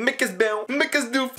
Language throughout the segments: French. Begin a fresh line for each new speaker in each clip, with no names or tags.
Mais qu'est-ce bien, mais qu'est-ce douf.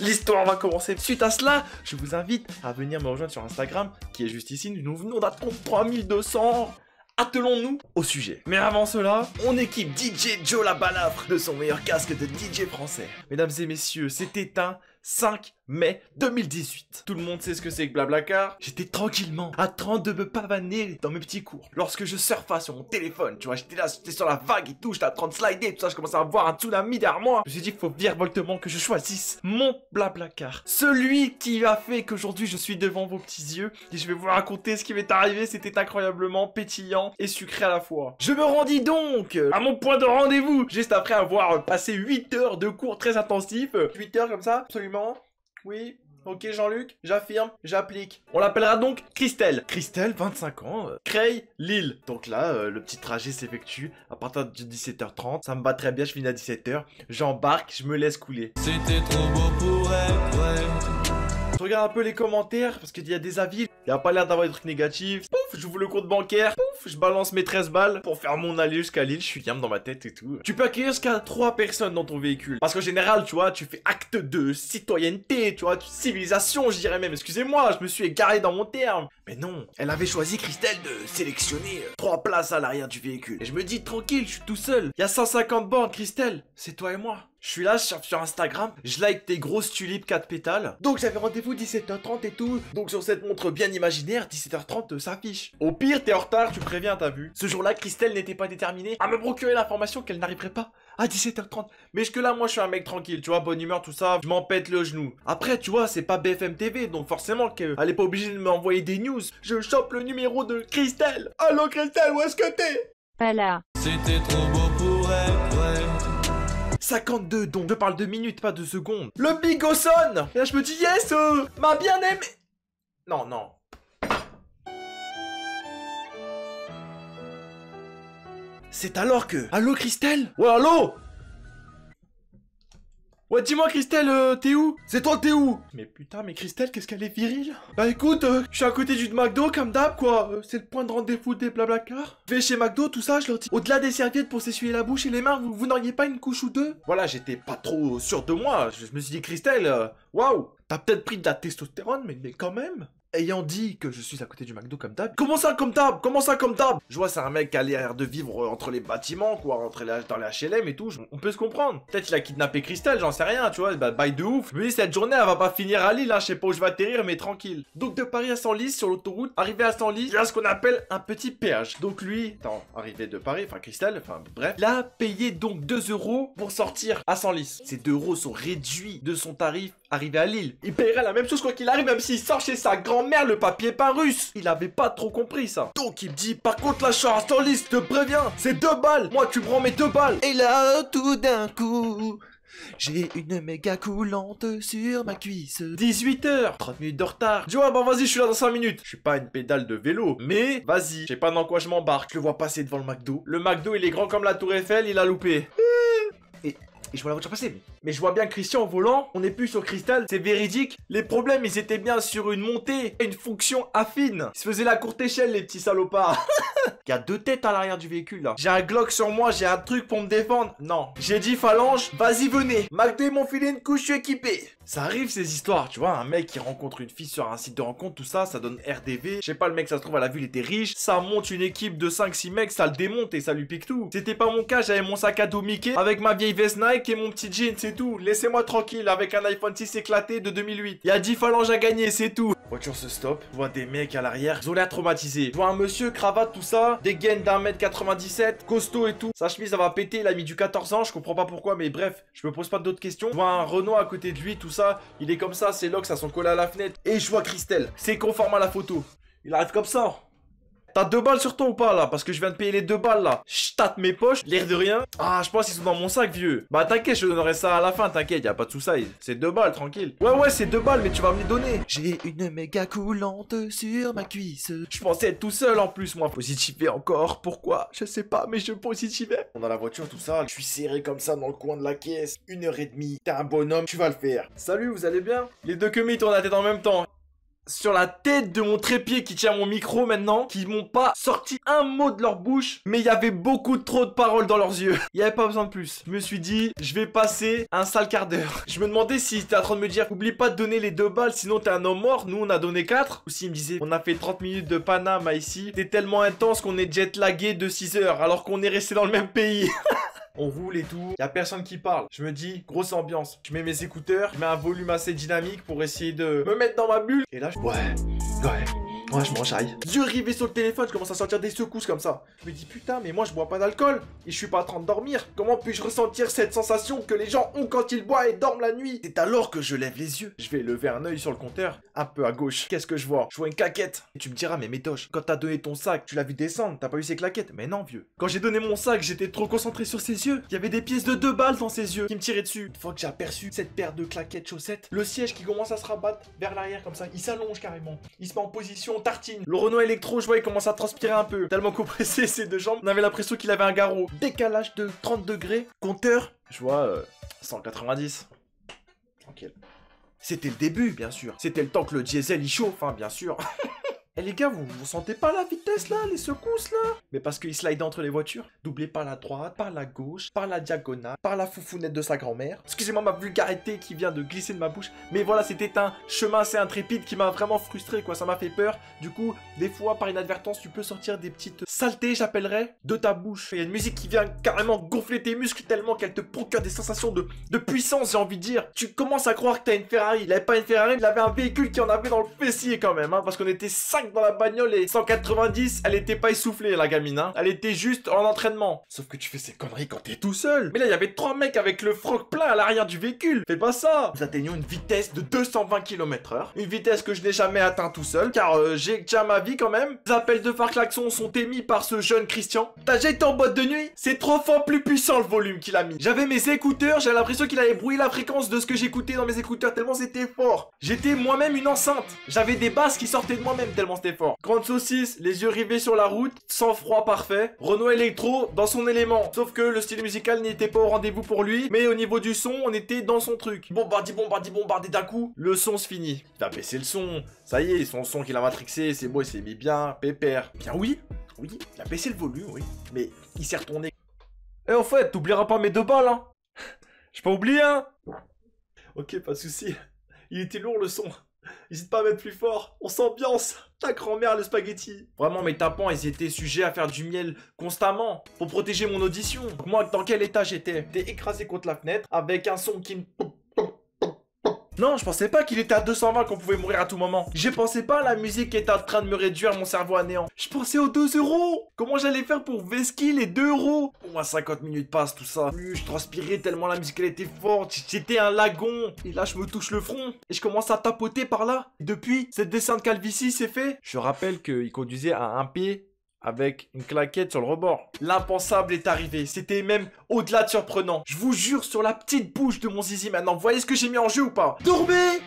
L'histoire va commencer. Suite à cela, je vous invite à venir me rejoindre sur Instagram, qui est juste ici. Nous venons d'atteindre 3200. Attelons-nous au sujet. Mais avant cela, on équipe DJ Joe la balafre de son meilleur casque de DJ français. Mesdames et messieurs, c'était un 5 mai 2018. Tout le monde sait ce que c'est que Blablacar. J'étais tranquillement en train de me pavaner dans mes petits cours. Lorsque je surfais sur mon téléphone, tu vois, j'étais là, j'étais sur la vague et tout, j'étais en train de slider, tout ça, je commençais à voir un tsunami derrière moi. Je me suis dit qu'il faut virevoltement que je choisisse mon Blablacar. Celui qui a fait qu'aujourd'hui je suis devant vos petits yeux et je vais vous raconter ce qui m'est arrivé. C'était incroyablement pétillant et sucré à la fois. Je me rendis donc à mon point de rendez-vous juste après avoir passé 8 heures de cours très intensifs. 8 heures comme ça, absolument. Oui, ok Jean-Luc, j'affirme, j'applique. On l'appellera donc Christelle. Christelle, 25 ans, Creil, Lille. Donc là, le petit trajet s'effectue à partir de 17h30. Ça me va très bien, je finis à 17h. J'embarque, je me laisse couler.
C'était trop beau pour être vrai.
Je regarde un peu les commentaires parce qu'il y a des avis. Il n'y a pas l'air d'avoir des trucs négatifs. Pouf, j'ouvre le compte bancaire. Pouf, je balance mes 13 balles pour faire mon aller jusqu'à Lille. Je suis yam dans ma tête et tout. Tu peux accueillir jusqu'à 3 personnes dans ton véhicule. Parce qu'en général, tu vois, tu fais acte de citoyenneté, tu vois, civilisation, je dirais même. Excusez-moi, je me suis égaré dans mon terme. Mais non, elle avait choisi, Christelle, de sélectionner 3 places à l'arrière du véhicule. Et je me dis, tranquille, je suis tout seul. Il y a 150 bornes, Christelle. C'est toi et moi. Je suis là, je surfe sur Instagram, je like tes grosses tulipes 4 pétales. Donc j'avais rendez-vous 17h30 et tout. Donc sur cette montre bien imaginaire, 17h30 s'affiche. Au pire, t'es en retard, tu préviens, t'as vu. Ce jour-là, Christelle n'était pas déterminée à me procurer l'information qu'elle n'arriverait pas à 17h30. Mais jusque-là, moi je suis un mec tranquille, tu vois, bonne humeur, tout ça, je m'en pète le genou. Après, tu vois, c'est pas BFM TV, donc forcément qu'elle est pas obligée de m'envoyer des news. Je chope le numéro de Christelle. Allô Christelle, où est-ce que t'es?
Pas là.
C'était trop beau pour être vrai.
52 donc, je parle de minutes, pas de secondes. Le bigot sonne. Et là je me dis yes, ma bien-aimée. Non, non. C'est alors que... Allô Christelle? Ouais, allô? Ouais, dis-moi Christelle, t'es où? C'est toi, t'es où? Mais putain, mais Christelle, qu'est-ce qu'elle est virile? Bah écoute, je suis à côté du McDo, comme d'hab, quoi. C'est le point de rendez-vous des Blablacar. Je vais chez McDo, tout ça, je leur dis. Au-delà des serviettes pour s'essuyer la bouche et les mains, vous n'auriez pas une couche ou deux? Voilà, j'étais pas trop sûr de moi. Je me suis dit, Christelle, waouh, t'as peut-être pris de la testostérone, mais quand même. Ayant dit que je suis à côté du McDo comme d'hab. Comment ça comme d'hab? Comment ça comme d'hab? Je vois c'est un mec qui a l'air de vivre entre les bâtiments, quoi, dans les HLM et tout. On peut se comprendre. Peut-être qu'il a kidnappé Christelle, j'en sais rien, tu vois. Bah bail de ouf. Mais cette journée elle va pas finir à Lille, hein. Je sais pas où je vais atterrir, mais tranquille. Donc de Paris à Senlis sur l'autoroute, arrivé à Senlis, il y a ce qu'on appelle un petit péage. Donc lui, arrivé de Paris, enfin Christelle, enfin bref, il a payé donc 2 € pour sortir à Senlis. Ces 2 € sont réduits de son tarif arrivé à Lille. Il paierait la même chose quoi qu'il arrive, même s'il sort chez sa grand-mère le papier peint russe. Il avait pas trop compris ça. Donc il me dit, par contre la chance en liste, je te préviens, c'est 2 balles. Moi tu prends mes 2 balles. Et là, tout d'un coup, j'ai une méga coulante sur ma cuisse. 18h, 30 minutes de retard. Je dis ouais, bah vas-y, je suis là dans 5 minutes. Je suis pas une pédale de vélo, mais vas-y, je sais pas dans quoi je m'embarque. Je le vois passer devant le McDo. Le McDo, il est grand comme la Tour Eiffel, il a loupé. Et je vois la voiture passer. Mais je vois bien Christian au volant. On n'est plus sur Christelle. C'est véridique. Les problèmes, ils étaient bien sur une montée. Une fonction affine. Ils se faisaient la courte échelle, les petits salopards. Il y a 2 têtes à l'arrière du véhicule, là. J'ai un Glock sur moi. J'ai un truc pour me défendre. Non. J'ai dit phalange. Vas-y, venez. McDo, ils m'ont filé une couche. Je suis équipé. Ça arrive, ces histoires. Tu vois, un mec qui rencontre une fille sur un site de rencontre. Tout ça, ça donne RDV. Je sais pas, le mec, ça se trouve, à la vue, il était riche. Ça monte une équipe de 5-6 mecs. Ça le démonte et ça lui pique tout. C'était pas mon cas. J'avais mon sac à dos Mickey avec ma vieille veste Nike et mon petit jean, c'est tout. Laissez-moi tranquille avec un iPhone 6 éclaté de 2008. Il y a 10 phalanges à gagner, c'est tout. Voiture se stoppe. Je vois des mecs à l'arrière. Ils ont l'air traumatisés. Je vois un monsieur, cravate, tout ça. Des gaines d'1m97. Costaud et tout. Sa chemise, ça va péter. Il a mis du 14 ans. Je comprends pas pourquoi, mais bref. Je me pose pas d'autres questions. Je vois un Renault à côté de lui, tout ça. Il est comme ça. Ses locks, ça sont collés à la fenêtre. Et je vois Christelle. C'est conforme à la photo. Il arrive comme ça. T'as 2 balles sur toi ou pas là? Parce que je viens de payer les 2 balles là. Je tâte mes poches, l'air de rien. Ah, je pense qu'ils sont dans mon sac, vieux. Bah t'inquiète, je te donnerai ça à la fin, t'inquiète, y'a pas de soucis. C'est 2 balles, tranquille. Ouais, c'est 2 balles, mais tu vas me les donner. J'ai une méga coulante sur ma cuisse. Je pensais être tout seul en plus, moi. Positivé encore, pourquoi? Je sais pas, mais je positivais. On a la voiture, tout ça. Je suis serré comme ça dans le coin de la caisse. 1h30. T'es un bonhomme, tu vas le faire. Salut, vous allez bien? Les deux queues tournent la tête en même temps. sur la tête de mon trépied qui tient mon micro maintenant, qui m'ont pas sorti un mot de leur bouche, mais il y avait beaucoup trop de paroles dans leurs yeux. Il y avait pas besoin de plus. Je me suis dit, je vais passer un sale quart d'heure. Je me demandais si t'es en train de me dire, oublie pas de donner les 2 balles, sinon t'es un homme mort. Nous, on a donné 4. Ou s'il me disait, on a fait 30 minutes de Panama ici. C'est tellement intense qu'on est jet lagué de 6 heures, alors qu'on est resté dans le même pays. On roule et tout, y a personne qui parle. Je me dis, grosse ambiance. Je mets mes écouteurs, je mets un volume assez dynamique pour essayer de me mettre dans ma bulle. Et là, ouais, je m'enjaille. Yeux rivés sur le téléphone, je commence à sortir des secousses comme ça. Je me dis, putain, mais moi je bois pas d'alcool. Et je suis pas en train de dormir. Comment puis-je ressentir cette sensation que les gens ont quand ils boivent et dorment la nuit? C'est alors que je lève les yeux. Je vais lever un œil sur le compteur, un peu à gauche. Qu'est-ce que je vois? Je vois une claquette. Et tu me diras, mais Métoche, quand t'as donné ton sac, tu l'as vu descendre, t'as pas eu ses claquettes? Mais non, vieux. Quand j'ai donné mon sac, j'étais trop concentré sur ses yeux. Il y avait des pièces de 2 balles dans ses yeux qui me tiraient dessus. Une fois que j'ai aperçu cette paire de claquettes chaussettes, le siège qui commence à se rabattre vers l'arrière comme ça, il s'allonge carrément. Il se met en position tartine. Le Renault électro, je vois, il commence à transpirer un peu. Tellement compressé ses 2 jambes, on avait l'impression qu'il avait un garrot. Décalage de 30 degrés. Compteur, je vois 190. Tranquille. C'était le début, bien sûr. C'était le temps que le diesel il chauffe, hein, bien sûr. Eh les gars, vous sentez pas la vitesse là, les secousses là? Mais parce qu'il slide entre les voitures. Doublé par la droite, par la gauche, par la diagonale, par la foufounette de sa grand-mère. Excusez-moi ma vulgarité qui vient de glisser de ma bouche. Mais voilà, c'était un chemin assez intrépide qui m'a vraiment frustré quoi, ça m'a fait peur. Du coup, des fois, par inadvertance, tu peux sortir des petites saletés, j'appellerais, de ta bouche. Il y a une musique qui vient carrément gonfler tes muscles tellement qu'elle te procure des sensations de puissance, j'ai envie de dire. Tu commences à croire que t'as une Ferrari. Il avait pas une Ferrari, il avait un véhicule qui en avait dans le fessier quand même, hein, parce qu'on était 5 dans la bagnole et 190, elle était pas essoufflée la gamine, hein. Elle était juste en entraînement. Sauf que tu fais ces conneries quand t'es tout seul. Mais là, il y avait 3 mecs avec le froc plein à l'arrière du véhicule. Fais pas ça. Nous atteignons une vitesse de 220 km/h. Une vitesse que je n'ai jamais atteint tout seul, car j'ai déjà ma vie quand même. Les appels de phare klaxon sont émis par ce jeune Christian. T'as déjà été en boîte de nuit? C'est 3 fois plus puissant le volume qu'il a mis. J'avais mes écouteurs, j'avais l'impression qu'il allait brouiller la fréquence de ce que j'écoutais dans mes écouteurs tellement c'était fort. J'étais moi-même une enceinte. J'avais des basses qui sortaient de moi-même tellement c'était fort. Grande saucisse, les yeux rivés sur la route, sang froid parfait. Renault électro dans son élément. Sauf que le style musical n'était pas au rendez-vous pour lui, mais au niveau du son, on était dans son truc. Bombardé d'un coup, le son se finit. Il va baisser le son. Ça y est, son son qu'il a matrixé, c'est beau, il s'est mis bien, pépère. Bien oui, il a baissé le volume, oui. Mais il s'est retourné. Eh en fait, t'oublieras pas mes 2 balles, hein. J'ai pas oublié, hein. Ok, pas de soucis. Il était lourd le son. N'hésite pas à mettre plus fort, on s'ambiance. Ta grand-mère le spaghetti. Vraiment mes tapants ils étaient sujets à faire du miel constamment pour protéger mon audition. Donc moi dans quel état j'étais? J'étais écrasé contre la fenêtre avec un son qui me... Non, je pensais pas qu'il était à 220 qu'on pouvait mourir à tout moment. Je pensais pas à la musique qui était en train de me réduire mon cerveau à néant. Je pensais aux 2 €. Comment j'allais faire pour vesquiller les 2 €? Au moins 50 minutes passent, tout ça. Je transpirais tellement la musique elle était forte. J'étais un lagon. Et là, je me touche le front. Et je commence à tapoter par là. Et depuis, cette descente calvitie c'est fait. Je rappelle qu'il conduisait à un pied avec une claquette sur le rebord. L'impensable est arrivé, c'était même au-delà de surprenant. Je vous jure sur la petite bouche de mon zizi maintenant, vous voyez ce que j'ai mis en jeu ou pas? Dormez!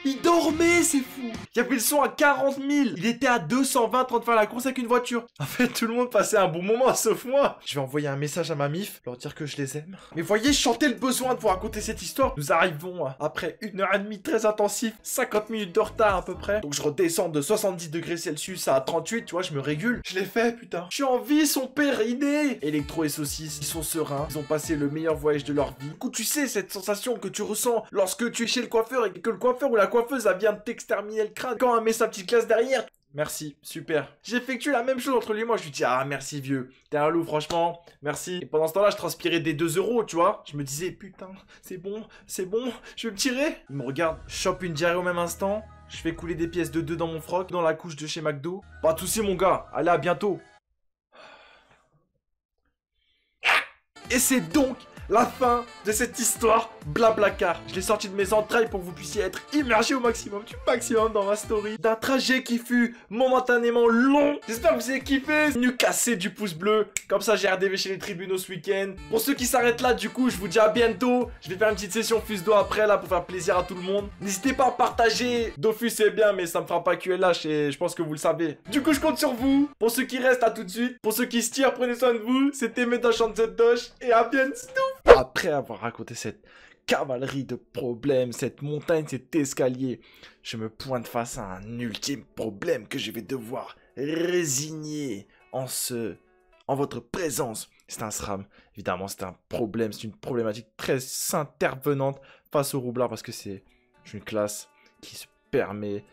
Il dormait, c'est fou. Il y avait le son à 40 000. Il était à 220 en train de faire la course avec une voiture. En fait, tout le monde passait un bon moment, sauf moi. Je vais envoyer un message à ma mif, leur dire que je les aime. Mais voyez, je sentais le besoin de vous raconter cette histoire. Nous arrivons après 1h30 très intensif, 50 minutes de retard à peu près. Donc je redescends de 70 degrés Celsius à 38, tu vois, je me régule. Je l'ai fait, putain. Je suis en vie, son père idée. Électro et saucisse, ils sont sereins. Ils ont passé le meilleur voyage de leur vie. Du coup, tu sais, cette sensation que tu ressens lorsque tu es chez le coiffeur et que le coiffeur ou la coiffeuse vient de t'exterminer le crâne quand elle met sa petite classe derrière. Merci, super. J'effectue la même chose entre lui et moi. Je lui dis, ah merci vieux, t'es un loup franchement, merci. Et pendant ce temps-là, je transpirais des 2 €, tu vois. Je me disais, putain, c'est bon, je vais me tirer. Il me regarde, chope une diarrhée au même instant. Je fais couler des pièces de 2 dans mon froc, dans la couche de chez McDo. Pas de soucis mon gars, allez à bientôt. Et c'est donc la fin de cette histoire Blablacar. Je l'ai sorti de mes entrailles pour que vous puissiez être immergé au maximum dans ma story. D'un trajet qui fut momentanément long. J'espère que vous avez kiffé. Venu casser du pouce bleu. Comme ça j'ai RDV chez les tribunaux ce week-end. Pour ceux qui s'arrêtent là, du coup, je vous dis à bientôt. Je vais faire une petite session Fus d'eau après là pour faire plaisir à tout le monde. N'hésitez pas à partager. Dofus c'est bien mais ça me fera pas QLH et je pense que vous le savez. Du coup je compte sur vous. Pour ceux qui restent, à tout de suite. Pour ceux qui se tirent, prenez soin de vous. C'était Médoche and the Dosh et à bientôt. Après avoir raconté cette cavalerie de problèmes, cette montagne, cet escalier. Je me pointe face à un ultime problème que je vais devoir résigner en votre présence. C'est un SRAM. Évidemment, c'est un problème, c'est une problématique très intervenante face au roublard parce que c'est une classe qui se permet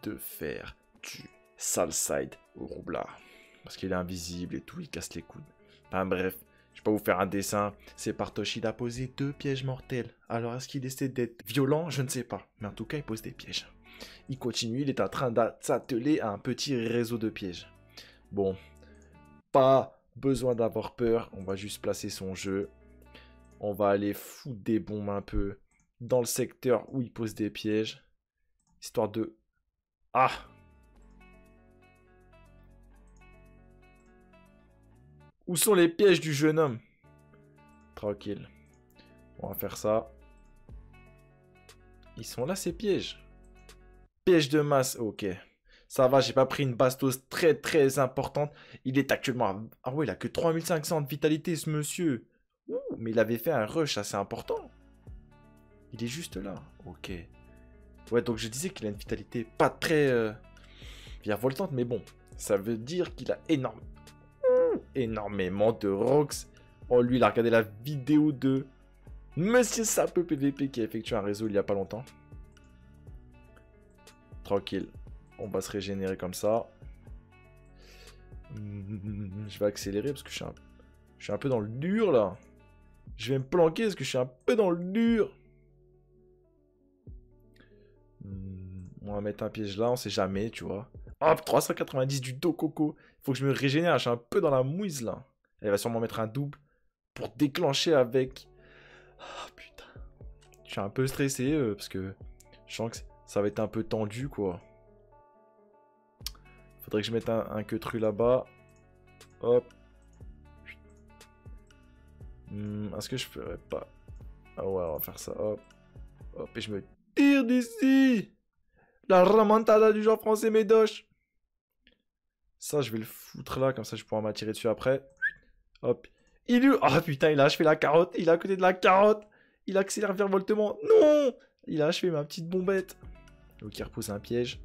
de faire du sale side au roublard. Parce qu'il est invisible et tout, il casse les coudes. Enfin bref, je vais pas vous faire un dessin. C'est Partosh, il a posé 2 pièges mortels. Alors est-ce qu'il essaie d'être violent? Je ne sais pas. Mais en tout cas, il pose des pièges. Il continue, il est en train de s'atteler à un petit réseau de pièges. Bon, pas besoin d'avoir peur. On va juste placer son jeu. On va aller foutre des bombes un peu dans le secteur où il pose des pièges. Histoire de... Ah! Où sont les pièges du jeune homme? Tranquille. On va faire ça. Ils sont là, ces pièges. Piège de masse, ok. Ça va, j'ai pas pris une bastos très importante. Il est actuellement à... Ah ouais, il a que 3500 de vitalité, ce monsieur. Ouh, mais il avait fait un rush assez important. Il est juste là, ok. Ouais, donc je disais qu'il a une vitalité pas très virevoltante, mais bon. Ça veut dire qu'il a énormément de rocks. Oh, lui, il a regardé la vidéo de Monsieur Sapeux PVP qui a effectué un réseau il y a pas longtemps. Tranquille. On va se régénérer comme ça. Je vais accélérer parce que je suis un peu dans le dur, là. Je vais me planquer parce que je suis un peu dans le dur. On va mettre un piège là, on sait jamais, tu vois. Hop, 390 du dos coco. Faut que je me régénère, je suis un peu dans la mouise là. Elle va sûrement mettre un double pour déclencher avec... Ah putain. Je suis un peu stressé parce que je sens que ça va être un peu tendu quoi. Faudrait que je mette un queutru là-bas. Hop. Est-ce que je ferais pas... Ah ouais, on va faire ça. Hop. Hop, et je me tire d'ici. La remontada du genre français médoche. Ça, je vais le foutre là, comme ça je pourrai m'attirer dessus après. Hop. Il est... Ah putain, il a achevé la carotte. Il est à côté de la carotte. Il accélère virevoltement. Non! Il a achevé ma petite bombette. Donc il repousse un piège.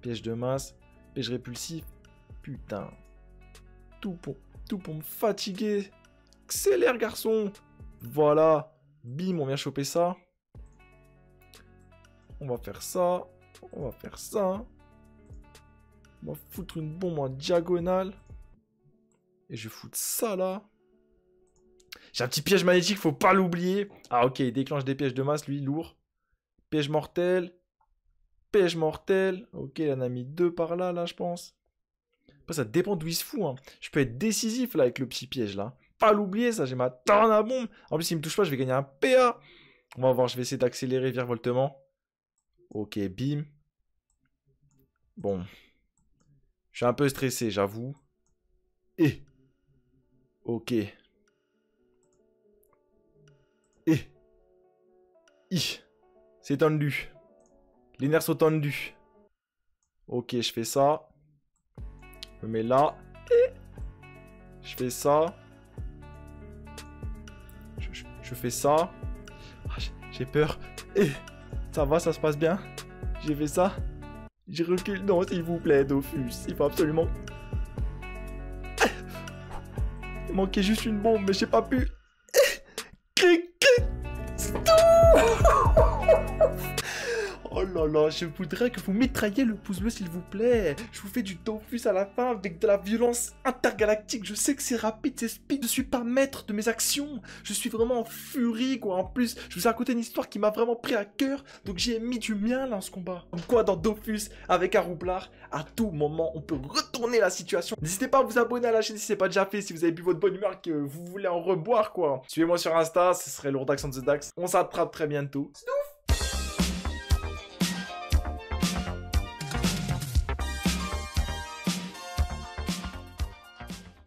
Piège de masse. Piège répulsif. Putain. Tout pour me fatiguer. Accélère, garçon. Voilà. Bim, on vient choper ça. On va faire ça. On va faire ça. On va foutre une bombe en diagonale. Et je vais foutre ça là. J'ai un petit piège magnétique, faut pas l'oublier. Ah ok, il déclenche des pièges de masse, lui, lourd. Piège mortel. Piège mortel. Ok, il en a mis 2 par là, je pense. Après, ça dépend d'où il se fout. Hein. Je peux être décisif là avec le petit piège là. Pas l'oublier, ça, j'ai ma torne à bombe. En plus, s'il me touche pas, je vais gagner un PA. On va voir, je vais essayer d'accélérer virevoltement. Ok, bim. Bon. Je suis un peu stressé, j'avoue. Et. Ok. Et. I. C'est tendu. Les nerfs sont tendus. Ok, je fais ça. Je me mets là. Et. Je fais ça. Je fais ça. Ah, j'ai peur. Et. Ça va, ça se passe bien. J'ai fait ça. Je recule. Non, s'il vous plaît, Dofus. Il faut absolument... Il manquait juste une bombe, mais j'ai pas pu. Oh là là, je voudrais que vous mitrailliez le pouce bleu s'il vous plaît. Je vous fais du Dofus à la fin avec de la violence intergalactique. Je sais que c'est rapide, c'est speed. Je suis pas maître de mes actions. Je suis vraiment en furie quoi. En plus, je vous ai raconté une histoire qui m'a vraiment pris à cœur. Donc j'ai mis du mien là en ce combat. Comme quoi dans Dofus, avec un roublard, à tout moment, on peut retourner la situation. N'hésitez pas à vous abonner à la chaîne si c'est pas déjà fait. Si vous avez bu votre bonne humeur et que vous voulez en reboire quoi. Suivez-moi sur Insta, ce serait Lourdax on the Dax. On s'attrape très bientôt.